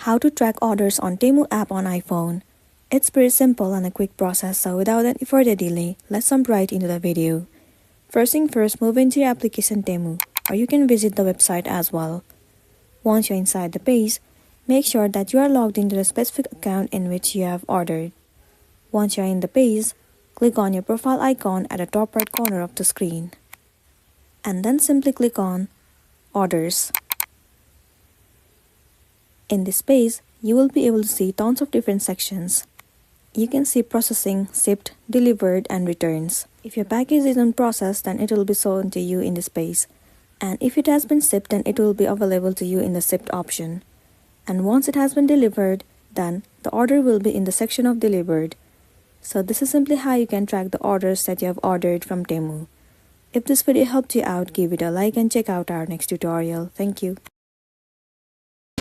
How to track orders on Temu app on iPhone. It's pretty simple and a quick process, so without any further delay, let's jump right into the video. First thing first, move into your application Temu, or you can visit the website as well. Once you're inside the page, make sure that you are logged into the specific account in which you have ordered. Once you're in the page, click on your profile icon at the top right corner of the screen. And then simply click on Orders. In this page, you will be able to see tons of different sections. You can see processing, shipped, delivered, and returns. If your package is in process, then it will be shown to you in this page. And if it has been shipped, then it will be available to you in the shipped option. And once it has been delivered, then the order will be in the section of delivered. So this is simply how you can track the orders that you have ordered from Temu. If this video helped you out, give it a like and check out our next tutorial. Thank you.